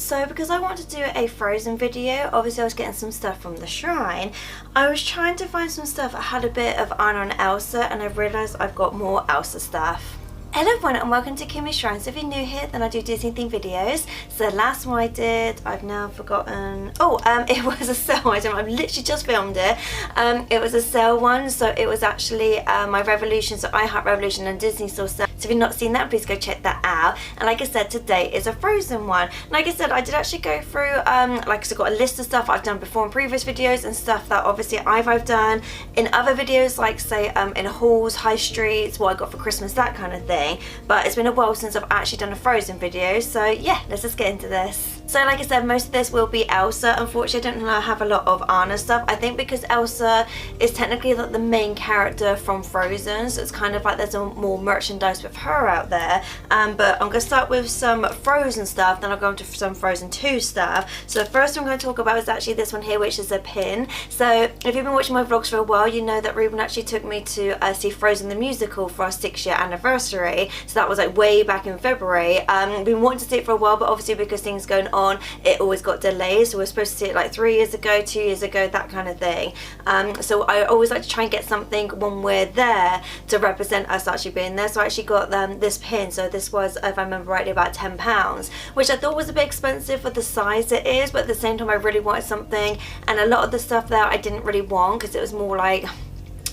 So because I want to do a Frozen video, obviously I was getting some stuff from the shrine. I was trying to find some stuff that had a bit of Anna and Elsa, and I realised I've got more Elsa stuff. Hello everyone and welcome to Kimmy's Shrine. So if you're new here, then I do Disney themed videos. So the last one I did, I've now forgotten. It was a sale item. I've literally just filmed it. It was a sale one, so it was actually my Revolution, so I Heart Revolution and Disney Store sale. So if you've not seen that, please go check that out. And like I said, today is a Frozen one. Like I said, I did actually go through, I've got a list of stuff I've done before in previous videos and stuff that obviously I've done in other videos, like say in halls, high streets, what I got for Christmas, that kind of thing. But it's been a while since I've actually done a Frozen video, so yeah, let's just get into this. So like I said, most of this will be Elsa. Unfortunately, I don't have a lot of Anna stuff. I think because Elsa is technically like the main character from Frozen, so it's kind of like there's more merchandise with her out there. But I'm going to start with some Frozen stuff, then I'll go into some Frozen 2 stuff. So the first one I'm going to talk about is actually this one here, which is a pin. So if you've been watching my vlogs for a while, you know that Reubens actually took me to see Frozen the musical for our 6-year anniversary. So that was like way back in February. We've been wanting to see it for a while, but obviously because things going on, it always got delayed. So we're supposed to see it like 3 years ago, 2 years ago, that kind of thing. So I always like to try and get something when we're there to represent us actually being there. So I actually got this pin. So this was, if I remember rightly, about £10, which I thought was a bit expensive for the size it is, but at the same time I really wanted something, and a lot of the stuff there I didn't really want because it was more like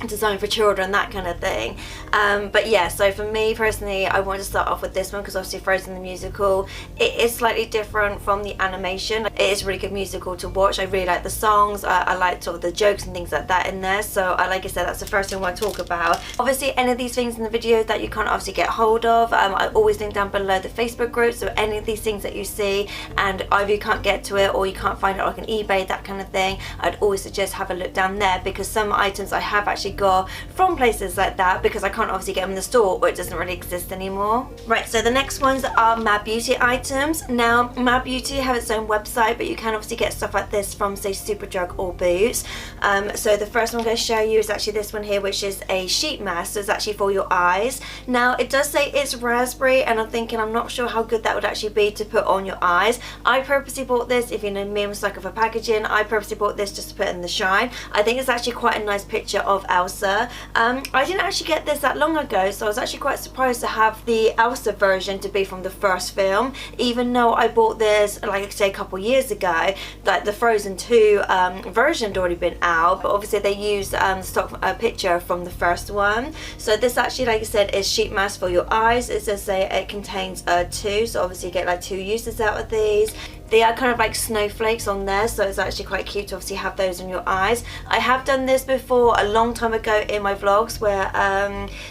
designed for children, that kind of thing. But yeah, so for me personally, I wanted to start off with this one because obviously Frozen the musical, it is slightly different from the animation. It is a really good musical to watch. I really like the songs. I like sort of the jokes and things like that in there. So like I said, that's the first thing I want to talk about. Obviously any of these things in the video that you can't obviously get hold of, I always link down below the Facebook group. So any of these things that you see and either you can't get to it or you can't find it like on eBay, that kind of thing, I'd always suggest have a look down there, because some items I have actually got from places like that because I can't obviously get them in the store or it doesn't really exist anymore. Right, so the next ones are Mad Beauty items. Now Mad Beauty have its own website, but you can obviously get stuff like this from say Superdrug or Boots. So the first one I'm going to show you is actually this one here, which is a sheet mask. So it's actually for your eyes. Now it does say it's raspberry, and I'm not sure how good that would actually be to put on your eyes. I purposely bought this, if you know me, I'm a sucker for packaging. I purposely bought this just to put in the Shrine. I think it's actually quite a nice picture of Elsa. I didn't actually get this that long ago, so I was actually quite surprised to have the Elsa version to be from the first film, even though I bought this like I say a couple years ago. Like the Frozen 2 version had already been out, but obviously they used stock picture from the first one. So this actually, like I said, is sheet mask for your eyes. It says it contains 2, so obviously you get like 2 uses out of these. They are kind of like snowflakes on there, so it's actually quite cute to obviously have those on your eyes. I have done this before a long time ago in my vlogs where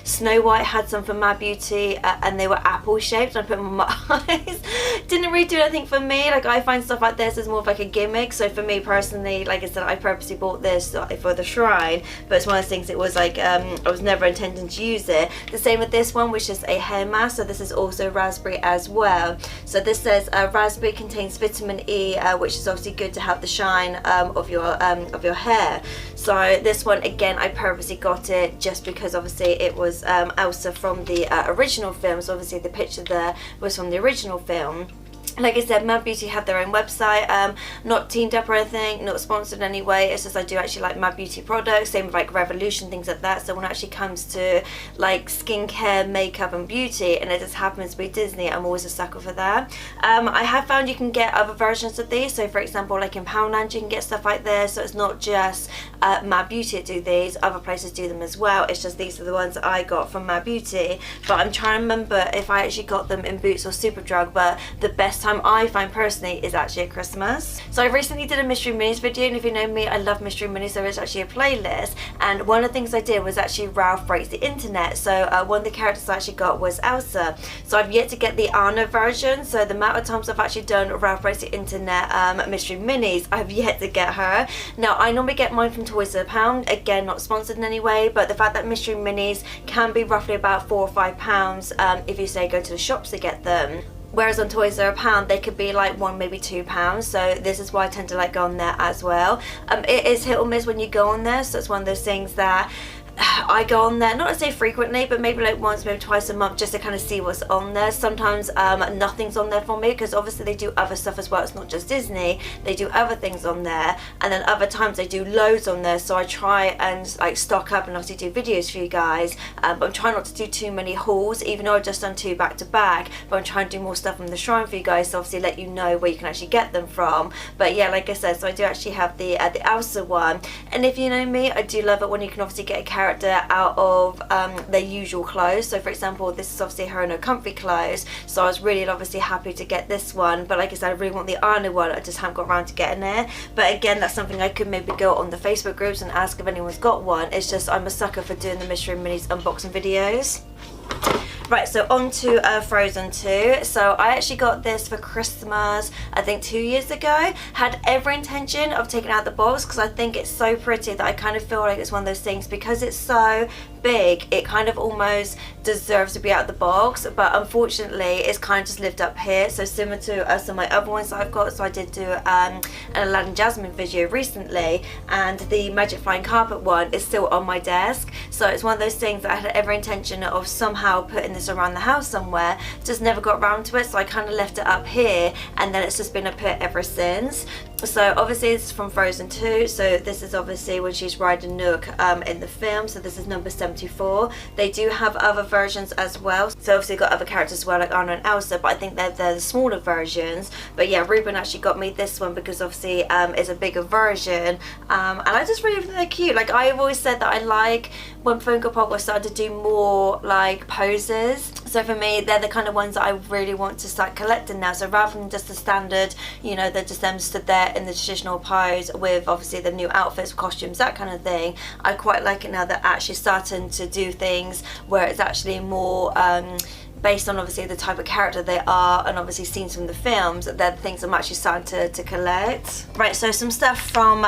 Snow White had some from Mad Beauty and they were apple shaped, and I put them on my eyes. Didn't really do anything for me. Like I find stuff like this is more of like a gimmick, so for me personally, like I said, I purposely bought this for the Shrine, but it's one of those things, it was like I was never intending to use it. The same with this one, which is a hair mask, so this is also raspberry as well. So this says raspberry contains vitamin E, which is obviously good to have the shine of your hair. So this one again, I purposely got it just because obviously it was Elsa from the original film, so obviously the picture there was from the original film. Like I said, Mad Beauty have their own website, not teamed up or anything, not sponsored in any way. It's just I do actually like Mad Beauty products, same with like Revolution, things like that. So when it actually comes to like skincare, makeup and beauty, and it just happens to be Disney, I'm always a sucker for that. I have found you can get other versions of these. So for example, like in Poundland you can get stuff like this. So it's not just Mad Beauty that do these, other places do them as well. It's just these are the ones that I got from Mad Beauty. But I'm trying to remember if I actually got them in Boots or Superdrug, but the best time I find personally is actually at Christmas. So I recently did a Mystery Minis video, and if you know me, I love Mystery Minis. There is actually a playlist, and one of the things I did was actually Ralph Breaks the Internet. So one of the characters I actually got was Elsa. So I've yet to get the Anna version, so the amount of times I've actually done Ralph Breaks the Internet Mystery Minis, I've yet to get her. Now I normally get mine from Toys for the Pound, again not sponsored in any way, but the fact that Mystery Minis can be roughly about £4 or £5 if you say go to the shops to get them. Whereas on Toys are a pound, they could be like £1, maybe £2. So this is why I tend to like go on there as well. It is hit or miss when you go on there, so it's one of those things that I go on there, not to say frequently, but maybe like once, maybe twice a month, just to kind of see what's on there. Sometimes nothing's on there for me, because obviously they do other stuff as well. It's not just Disney, they do other things on there, and then other times they do loads on there. So I try and like stock up and obviously do videos for you guys, but I'm trying not to do too many hauls, even though I've just done 2 back to back. But I'm trying to do more stuff from the shrine for you guys, so obviously let you know where you can actually get them from. But yeah, like I said, so I do actually have the Elsa one, and if you know me, I do love it when you can obviously get a character out of their usual clothes. So for example, this is obviously her in her comfy clothes, so I was really obviously happy to get this one. But like I said, I really want the Anna one, I just haven't got around to getting it. But again, that's something I could maybe go on the Facebook groups and ask if anyone's got one. It's just I'm a sucker for doing the Mystery Minis unboxing videos. Right, so on to Frozen 2. So I actually got this for Christmas, I think 2 years ago. Had every intention of taking out the box, because I think it's so pretty that I kind of feel like it's one of those things, because it's so big, it kind of almost deserves to be out of the box. But unfortunately, it's kind of just lived up here. So similar to some of my other ones that I've got. So I did do an Aladdin Jasmine video recently, and the Magic Flying Carpet one is still on my desk. So it's one of those things that I had every intention of somehow putting this around the house somewhere, just never got around to it. So I kind of left it up here, and then it's just been up here ever since. So obviously this is from Frozen 2, so this is obviously when she's riding Nook in the film, so this is number 74. They do have other versions as well, so obviously got other characters as well, like Anna and Elsa, but I think they're the smaller versions. But yeah, Reuben actually got me this one because obviously it's a bigger version, and I just really think they're cute. Like I've always said that I like when Funko Pop was started to do more like poses, so for me they're the kind of ones that I really want to start collecting now. So rather than just the standard, you know, they're just them stood there in the traditional pose with obviously the new outfits, costumes, that kind of thing, I quite like it now that actually starting to do things where it's actually more based on obviously the type of character they are, and obviously scenes from the films. They're the things I'm actually starting to collect. Right, so some stuff from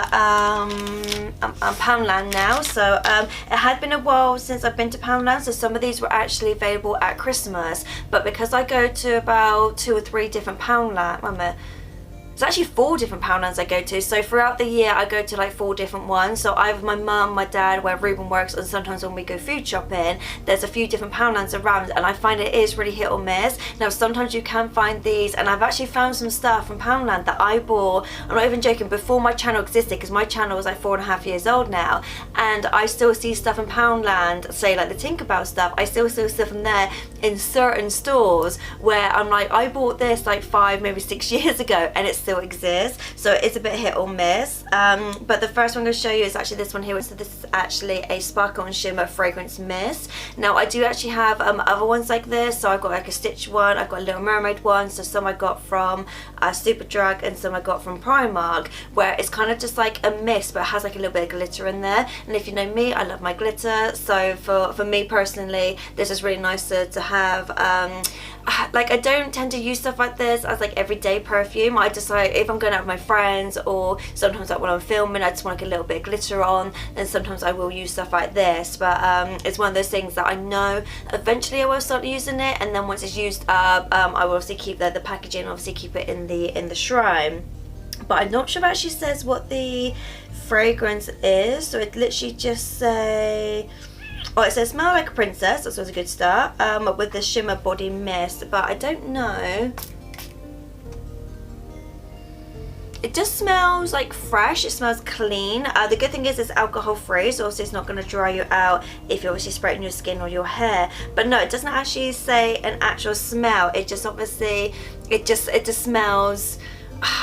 Poundland now. So it had been a while since I've been to Poundland, so some of these were actually available at Christmas, but because I go to about 2 or 3 different Poundland, it's actually 4 different Poundlands I go to. So throughout the year I go to like 4 different ones. So I have my mum, my dad, where Reuben works, and sometimes when we go food shopping, there's a few different Poundlands around, and I find it is really hit or miss. Now sometimes you can find these, and I've actually found some stuff from Poundland that I bought, I'm not even joking, before my channel existed, because my channel was like 4.5 years old now, and I still see stuff in Poundland, say like the Tinkerbell stuff, I still see stuff from there in certain stores where I'm like, I bought this like 5, maybe 6 years ago, and it still exists. So it's a bit hit or miss. But the first one I'm going to show you is actually this one here. So this is actually a Sparkle and Shimmer Fragrance Mist. Now I do actually have other ones like this. So I've got like a Stitch one, I've got a Little Mermaid one, so some I got from Superdrug and some I got from Primark, where it's kind of just like a mist but it has like a little bit of glitter in there. And if you know me, I love my glitter, so for me personally, this is really nice to have. Like I don't tend to use stuff like this as like everyday perfume. I just like, if I'm going out with my friends, or sometimes like when I'm filming, I just want like a little bit of glitter on, and sometimes I will use stuff like this. But it's one of those things that I know eventually I will start using it, and then once it's used up, I will obviously keep the packaging, obviously keep it in the shrine. But I'm not sure if it actually says what the fragrance is, so it literally just say, oh, it says smell like a princess, that's always a good start, with the shimmer body mist, but I don't know. It just smells like fresh, it smells clean. The good thing is it's alcohol free, so obviously it's not going to dry you out if you're obviously spraying your skin or your hair. But no, it doesn't actually say an actual smell, it just obviously, it just smells.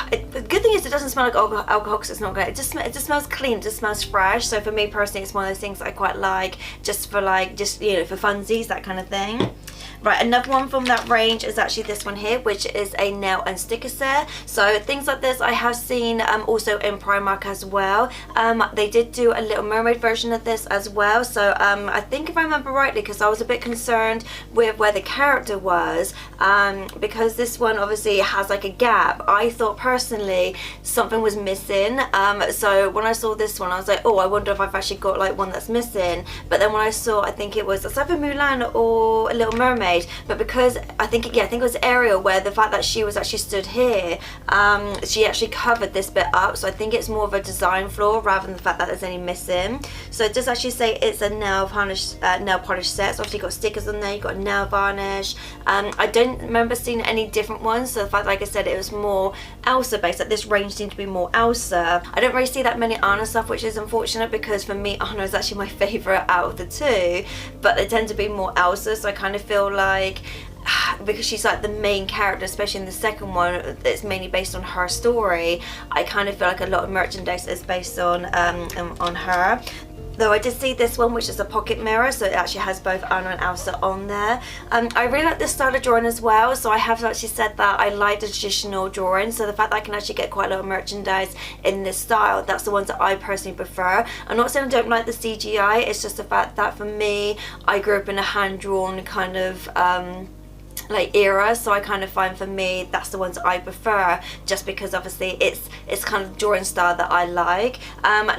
The good thing is it doesn't smell like alcohol, because it's not great. It just smells clean, it just smells fresh. So for me personally, it's one of those things I quite like, just for like, you know, for funsies, that kind of thing. Right, another one from that range is actually this one here, which is a nail and sticker set. So things like this I have seen also in Primark as well. They did do a Little Mermaid version of this as well. So I think if I remember rightly, because I was a bit concerned with where the character was, because this one obviously has like a gap. I thought personally something was missing. So when I saw this one, I was like, oh, I wonder if I've actually got like one that's missing. But then when I saw, I think it was either Mulan or a Little Mermaid, mermaid, but because I think it was Ariel, where the fact that she was actually stood here, she actually covered this bit up, so I think it's more of a design flaw rather than the fact that there's any missing. So it does actually say it's a nail polish set. So obviously you've got stickers on there, you've got nail varnish. I don't remember seeing any different ones, so the fact, like I said, it was more Elsa based, like this range seemed to be more Elsa. I don't really see that many Anna stuff, which is unfortunate because for me Anna is actually my favourite out of the two, but they tend to be more Elsa, so I kind of feel like because she's like the main character, especially in the second one, it's mainly based on her story. I kind of feel like a lot of merchandise is based on her. Though I did see this one, which is a pocket mirror, so it actually has both Anna and Elsa on there. I really like this style of drawing as well, so I have actually said that I like the traditional drawing, so the fact that I can actually get quite a lot of merchandise in this style, that's the ones that I personally prefer. I'm not saying I don't like the CGI, it's just the fact that for me, I grew up in a hand-drawn kind of like era, so I kind of find for me that's the ones that I prefer, just because obviously it's kind of drawing style that I like.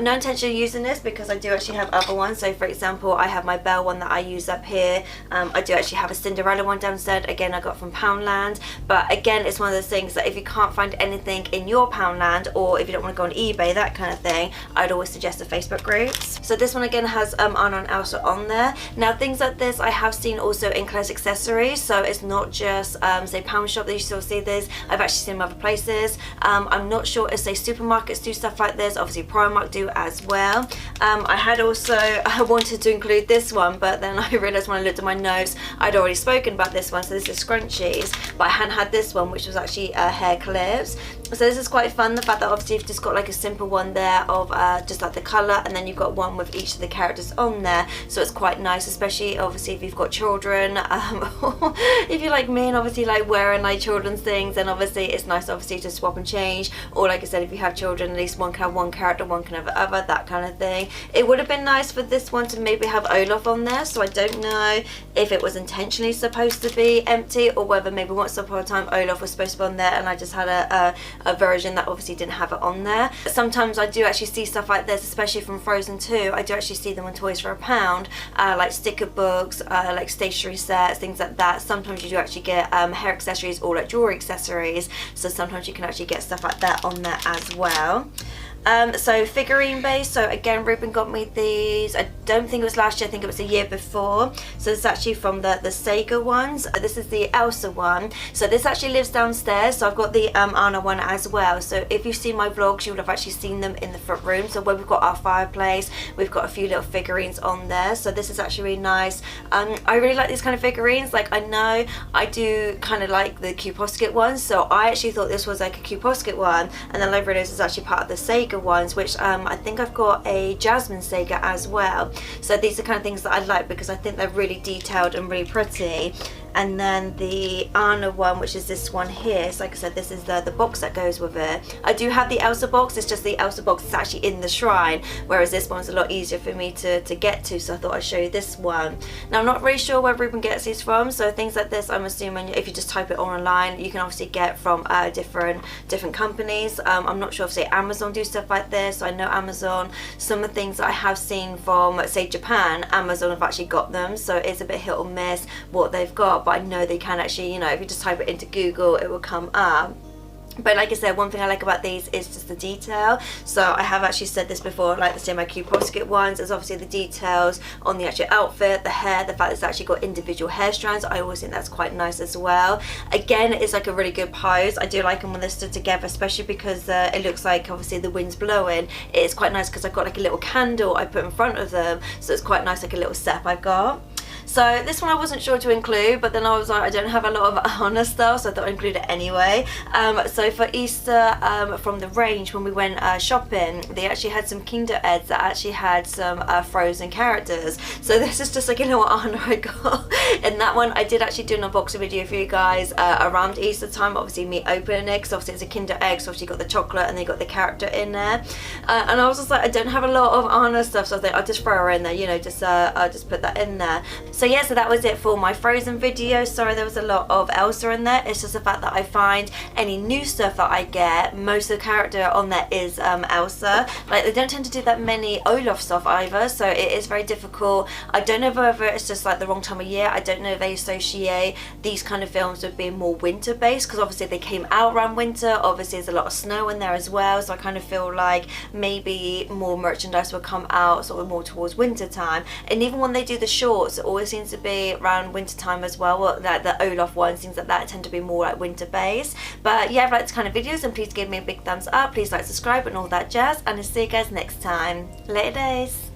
No intention of using this because I do actually have other ones. So for example, I have my Belle one that I use up here. I do actually have a Cinderella one downstairs, again I got from Poundland, but again it's one of those things that if you can't find anything in your Poundland, or if you don't want to go on eBay, that kind of thing, I'd always suggest the Facebook groups. So this one again has Anna and Elsa on there. Now things like this I have seen also in clothes accessories, so it's not just say Pound Shop that you still see this. I've actually seen them other places. I'm not sure if say supermarkets do stuff like this. Obviously Primark do as well. I had also wanted to include this one, but then I realised when I looked at my notes I'd already spoken about this one. So this is scrunchies, but I hadn't had this one, which was actually hair clips. So this is quite fun, the fact that obviously you've just got like a simple one there of just like the colour, and then you've got one with each of the characters on there, so it's quite nice, especially obviously if you've got children, if you're like me and obviously like wearing like children's things, then obviously it's nice obviously to swap and change, or like I said, if you have children, at least one can have one character, one can have the other, that kind of thing. It would have been nice for this one to maybe have Olaf on there, so I don't know if it was intentionally supposed to be empty, or whether maybe once upon a time Olaf was supposed to be on there and I just had a version that obviously didn't have it on there. Sometimes I do actually see stuff like this, especially from Frozen 2. I do actually see them on Toys for a Pound, like sticker books, like stationery sets, things like that. Sometimes you do actually get hair accessories or like jewelry accessories, so sometimes you can actually get stuff like that on there as well. So figurine based, so again Ruben got me these, I don't think it was last year, I think it was the year before. So it's actually from the Sega ones. This is the Elsa one, so this actually lives downstairs, so I've got the Anna one as well. So if you've seen my vlogs, you would have actually seen them in the front room. So where we've got our fireplace, we've got a few little figurines on there, so this is actually really nice. I really like these kind of figurines. Like, I know I do kind of like the Cuposket ones, so I actually thought this was like a Cuposket one, and then I realised it's actually part of the Sega ones, which I think I've got a Jasmine Sega as well. So these are kind of things that I like because I think they're really detailed and really pretty. And then the Anna one, which is this one here, so like I said, this is the box that goes with it. I do have the Elsa box, it's just the Elsa box is actually in the shrine, whereas this one's a lot easier for me to get to, so I thought I'd show you this one. Now I'm not really sure where Ruben gets these from, so things like this I'm assuming if you just type it online, you can obviously get from different companies. I'm not sure if say Amazon do stuff like this. I know Amazon, some of the things that I have seen from say Japan, Amazon have actually got them, so it's a bit hit or miss what they've got, but I know they can actually, you know, if you just type it into Google, it will come up. But like I said, one thing I like about these is just the detail. So I have actually said this before, like the same my Cuposket ones, is obviously the details on the actual outfit, the hair, the fact it's actually got individual hair strands. I always think that's quite nice as well. Again, it's like a really good pose. I do like them when they're stood together, especially because it looks like obviously the wind's blowing. It's quite nice because I've got like a little candle I put in front of them, so it's quite nice, like a little setup I've got. So this one I wasn't sure to include, but then I was like, I don't have a lot of Anna stuff, so I thought I'd include it anyway. So for Easter, from the range, when we went shopping, they actually had some Kinder Eggs that actually had some Frozen characters. So this is just like, you know what Anna I got. And that one, I did actually do an unboxing video for you guys around Easter time, obviously me opening it, because obviously it's a Kinder Egg, so obviously you got the chocolate and they got the character in there. And I was just like, I don't have a lot of Anna stuff, so I thought I'll just throw her in there, you know, just I'll just put that in there. So yeah, so that was it for my Frozen video. Sorry there was a lot of Elsa in there. It's just the fact that I find any new stuff that I get, most of the character on there is Elsa. Like, they don't tend to do that many Olaf stuff either, so it is very difficult. I don't know whether it's just like the wrong time of year. I don't know if they associate these kind of films with being more winter based, because obviously they came out around winter. Obviously there's a lot of snow in there as well, so I kind of feel like maybe more merchandise will come out sort of more towards winter time. And even when they do the shorts, it always seems to be around winter time as well. Like the Olaf ones, things like that tend to be more like winter based. But yeah, if you like this kind of videos, then please give me a big thumbs up, please like, subscribe and all that jazz, and I'll see you guys next time. Later days.